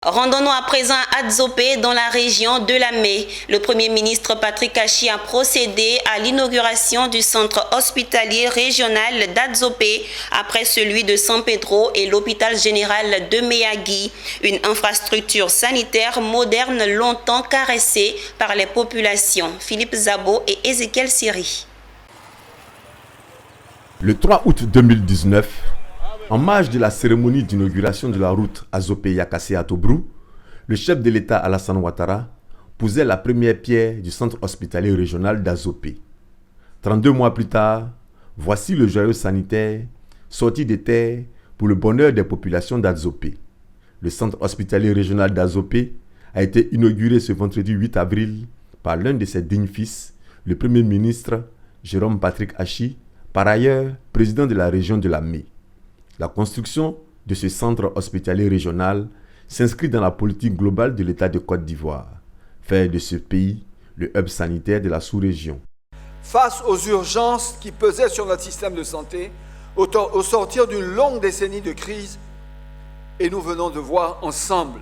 Rendons-nous à présent à Adzopé, dans la région de Lamé. Le Premier ministre Patrick Achi a procédé à l'inauguration du centre hospitalier régional d'Adzopé après celui de San Pedro et l'hôpital général de Meyagui, une infrastructure sanitaire moderne longtemps caressée par les populations. Philippe Zabo et Ezekiel Siri. Le 3 août 2019, en marge de la cérémonie d'inauguration de la route Adzopé-Yakassé à Tobrou, le chef de l'État Alassane Ouattara posait la première pierre du centre hospitalier régional d'Adzopé. 32 mois plus tard, voici le joyau sanitaire sorti des terres pour le bonheur des populations d'Adzopé. Le centre hospitalier régional d'Adzopé a été inauguré ce vendredi 8 avril par l'un de ses dignes fils, le Premier ministre Jérôme Patrick Achi, par ailleurs président de la région de Lamé. La construction de ce centre hospitalier régional s'inscrit dans la politique globale de l'État de Côte d'Ivoire, faire de ce pays le hub sanitaire de la sous-région. Face aux urgences qui pesaient sur notre système de santé, au sortir d'une longue décennie de crise, et nous venons de voir ensemble,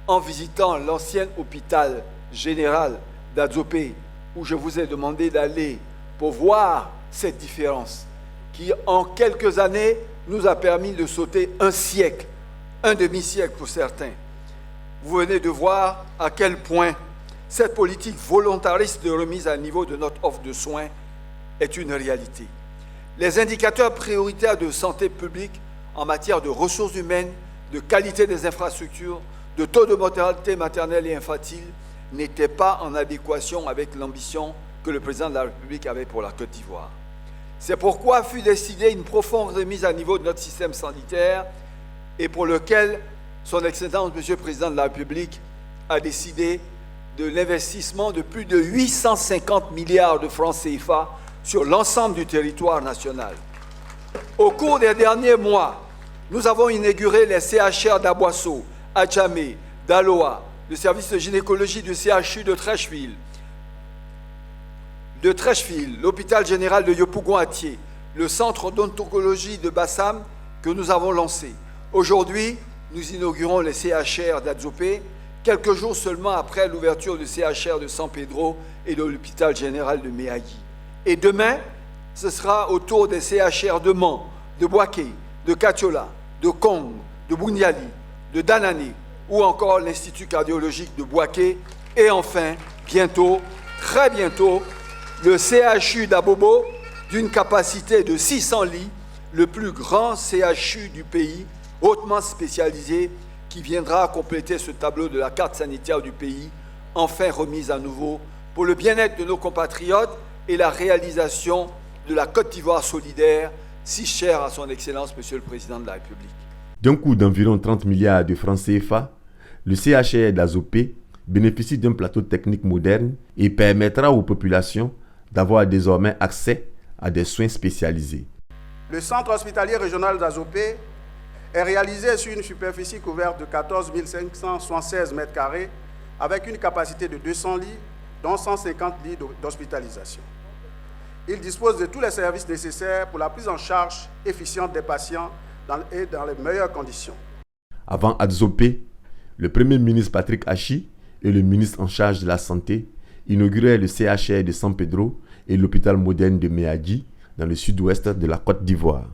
en visitant l'ancien hôpital général d'Adzopé, où je vous ai demandé d'aller pour voir cette différence, qui en quelques années nous a permis de sauter un siècle, un demi-siècle pour certains. Vous venez de voir à quel point cette politique volontariste de remise à niveau de notre offre de soins est une réalité. Les indicateurs prioritaires de santé publique en matière de ressources humaines, de qualité des infrastructures, de taux de mortalité maternelle et infantile n'étaient pas en adéquation avec l'ambition que le président de la République avait pour la Côte d'Ivoire. C'est pourquoi fut décidée une profonde remise à niveau de notre système sanitaire et pour lequel son Excellence, Monsieur le Président de la République, a décidé de l'investissement de plus de 850 milliards de francs CFA sur l'ensemble du territoire national. Au cours des derniers mois, nous avons inauguré les CHR d'Aboisseau, Adjamé, d'Aloa, le service de gynécologie du CHU de Treichville, l'hôpital général de Yopougon-Atié, le centre d'odontologie de Bassam que nous avons lancé. Aujourd'hui, nous inaugurons les CHR d'Adzopé, quelques jours seulement après l'ouverture du CHR de San Pedro et de l'hôpital général de Meyagui. Et demain, ce sera au tour des CHR de Mans, de Boaké, de Katiola, de Kong, de Bouniali, de Danané, ou encore l'Institut cardiologique de Boaké. Et enfin, bientôt, très bientôt, le CHU d'Abobo, d'une capacité de 600 lits, le plus grand CHU du pays, hautement spécialisé, qui viendra compléter ce tableau de la carte sanitaire du pays, enfin remise à nouveau, pour le bien-être de nos compatriotes et la réalisation de la Côte d'Ivoire solidaire, si chère à son Excellence, Monsieur le Président de la République. D'un coût d'environ 30 milliards de francs CFA, le CHR d'Adzopé bénéficie d'un plateau technique moderne et permettra aux populations d'avoir désormais accès à des soins spécialisés. Le centre hospitalier régional d'Adzopé est réalisé sur une superficie couverte de 14 576 m² avec une capacité de 200 lits, dont 150 lits d'hospitalisation. Il dispose de tous les services nécessaires pour la prise en charge efficiente des patients dans les meilleures conditions. Avant Adzopé, le Premier ministre Patrick Achi et le ministre en charge de la Santé inauguraient le CHR de San Pedro et l'hôpital moderne de Meyagui dans le sud-ouest de la Côte d'Ivoire.